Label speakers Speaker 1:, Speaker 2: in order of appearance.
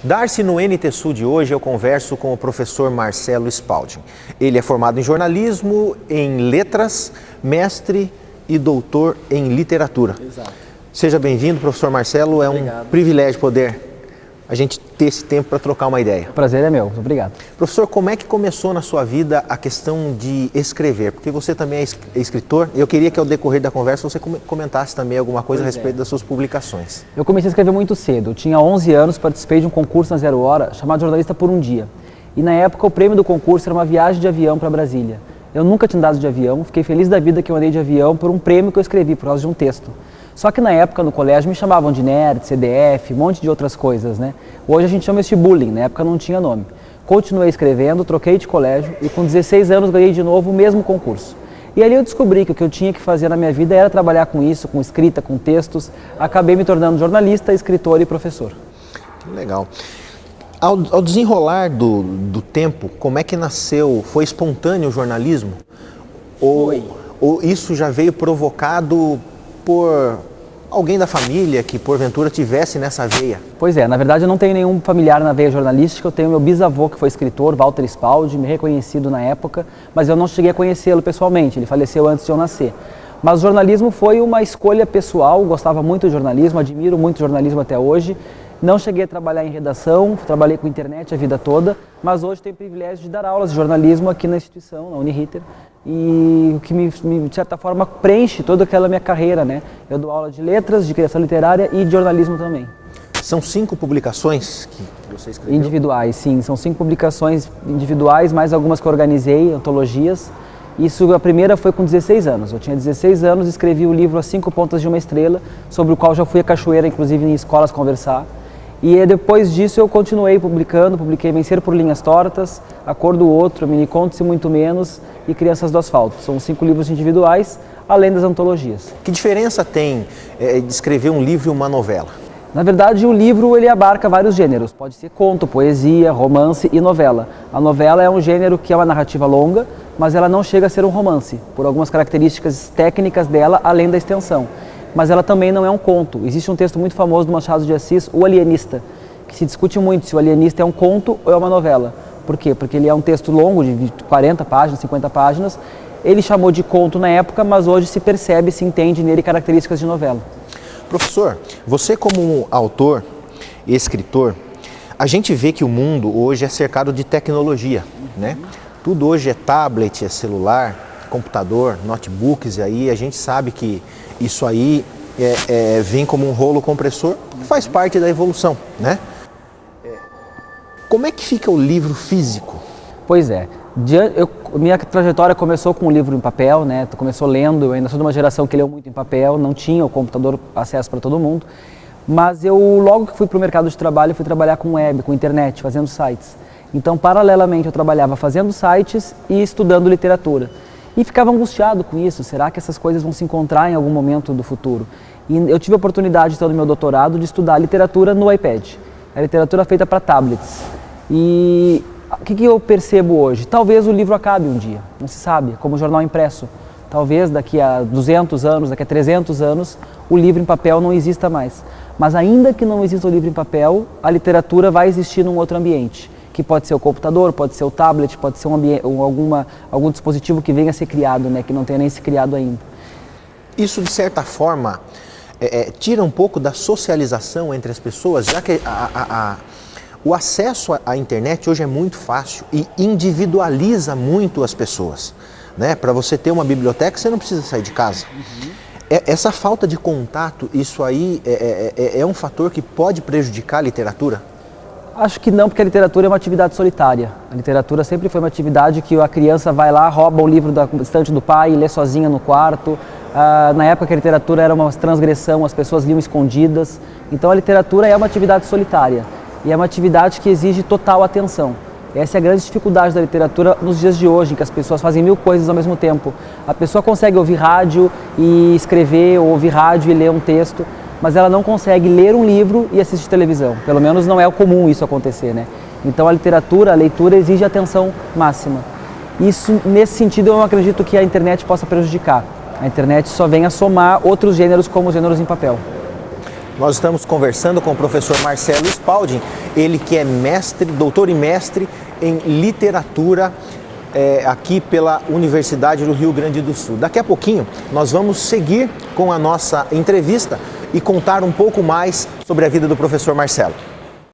Speaker 1: Darcy, no NT Sul de hoje eu converso com o professor Marcelo Spalding. Ele é formado em jornalismo, em letras, mestre e doutor em literatura.
Speaker 2: Exato.
Speaker 1: Seja bem-vindo, professor Marcelo.
Speaker 2: Obrigado.
Speaker 1: Um privilégio poder a gente ter esse tempo para trocar uma ideia.
Speaker 2: O prazer é meu, muito obrigado.
Speaker 1: Professor, como é que começou na sua vida a questão de escrever? Porque você também é escritor. Eu queria que ao decorrer da conversa você comentasse também alguma coisa a respeito das suas publicações.
Speaker 2: Eu comecei a escrever muito cedo. Eu tinha 11 anos, participei de um concurso na Zero Hora chamado Jornalista por um Dia. E na época o prêmio do concurso era uma viagem de avião para Brasília. Eu nunca tinha andado de avião, fiquei feliz da vida que eu andei de avião por um prêmio que eu escrevi por causa de um texto. Só que na época, no colégio, me chamavam de nerd, CDF, um monte de outras coisas, né? Hoje a gente chama isso de bullying, na época não tinha nome. Continuei escrevendo, troquei de colégio e com 16 anos ganhei de novo o mesmo concurso. E ali eu descobri que o que eu tinha que fazer na minha vida era trabalhar com isso, com escrita, com textos. Acabei me tornando jornalista, escritor e professor.
Speaker 1: Legal. Ao desenrolar do tempo, como é que nasceu? Foi espontâneo o jornalismo?
Speaker 2: Foi.
Speaker 1: Ou isso já veio provocado por alguém da família que porventura tivesse nessa veia?
Speaker 2: Pois é, na verdade eu não tenho nenhum familiar na veia jornalística, eu tenho meu bisavô que foi escritor, Walter Spalding, me reconhecido na época, mas eu não cheguei a conhecê-lo pessoalmente, ele faleceu antes de eu nascer. Mas o jornalismo foi uma escolha pessoal, gostava muito de jornalismo, admiro muito o jornalismo até hoje. Não cheguei a trabalhar em redação, trabalhei com internet a vida toda, mas hoje tenho o privilégio de dar aulas de jornalismo aqui na instituição, na Uniriter, e o que de certa forma preenche toda aquela minha carreira, né? Eu dou aula de letras, de criação literária e de jornalismo também.
Speaker 1: São 5 publicações que você escreveu?
Speaker 2: Individuais, sim. São 5 publicações individuais, mais algumas que eu organizei, antologias. Isso, a primeira foi com 16 anos. Eu tinha 16 anos e escrevi o livro As 5 Pontas de uma Estrela, sobre o qual já fui à cachoeira, inclusive em escolas, conversar. E depois disso eu continuei publicando, publiquei Vencer por Linhas Tortas, A Cor do Outro, Mini Contos e Muito Menos e Crianças do Asfalto. São 5 livros individuais, além das antologias.
Speaker 1: Que diferença tem de escrever um livro e uma novela?
Speaker 2: Na verdade, o livro ele abarca vários gêneros. Pode ser conto, poesia, romance e novela. A novela é um gênero que é uma narrativa longa, mas ela não chega a ser um romance, por algumas características técnicas dela, além da extensão. Mas ela também não é um conto. Existe um texto muito famoso do Machado de Assis, O Alienista, que se discute muito se o Alienista é um conto ou é uma novela. Por quê? Porque ele é um texto longo, de 40 páginas, 50 páginas. Ele chamou de conto na época, mas hoje se percebe, se entende nele características de novela.
Speaker 1: Professor, você como autor e escritor, a gente vê que o mundo hoje é cercado de tecnologia, né? Tudo hoje é tablet, é celular, computador, notebooks, e aí a gente sabe que isso aí vem como um rolo compressor, que faz parte da evolução, né? Como é que fica o livro físico?
Speaker 2: Pois é, minha trajetória começou com um livro em papel, né? Começou lendo, eu ainda sou de uma geração que leu muito em papel, não tinha o computador acesso para todo mundo, mas eu logo que fui para o mercado de trabalho, fui trabalhar com web, com internet, fazendo sites. Então, paralelamente, eu trabalhava fazendo sites e estudando literatura. E ficava angustiado com isso, será que essas coisas vão se encontrar em algum momento do futuro? E eu tive a oportunidade, então, no meu doutorado, de estudar literatura no iPad. A literatura feita para tablets. E o que eu percebo hoje? Talvez o livro acabe um dia, não se sabe, como o jornal impresso. Talvez daqui a 200 anos, daqui a 300 anos, o livro em papel não exista mais. Mas ainda que não exista o livro em papel, a literatura vai existir num outro ambiente. Que pode ser o computador, pode ser o tablet, pode ser algum dispositivo que venha a ser criado, né, que não tenha nem se criado ainda.
Speaker 1: Isso, de certa forma, tira um pouco da socialização entre as pessoas, já que o acesso à internet hoje é muito fácil e individualiza muito as pessoas, né? Para você ter uma biblioteca, você não precisa sair de casa. Uhum. Essa falta de contato, isso aí é um fator que pode prejudicar a literatura?
Speaker 2: Acho que não, porque a literatura é uma atividade solitária. A literatura sempre foi uma atividade que a criança vai lá, rouba o livro da estante do pai e lê sozinha no quarto. Na época que a literatura era uma transgressão, as pessoas liam escondidas. Então a literatura é uma atividade solitária e é uma atividade que exige total atenção. Essa é a grande dificuldade da literatura nos dias de hoje, em que as pessoas fazem 1000 coisas ao mesmo tempo. A pessoa consegue ouvir rádio e escrever, ou ouvir rádio e ler um texto, mas ela não consegue ler um livro e assistir televisão. Pelo menos não é comum isso acontecer, né? Então a leitura exige atenção máxima. Isso, nesse sentido, eu não acredito que a internet possa prejudicar. A internet só vem a somar outros gêneros como os gêneros em papel.
Speaker 1: Nós estamos conversando com o professor Marcelo Spalding, ele que é mestre, doutor e mestre em literatura aqui pela Universidade do Rio Grande do Sul. Daqui a pouquinho nós vamos seguir com a nossa entrevista e contar um pouco mais sobre a vida do professor Marcelo.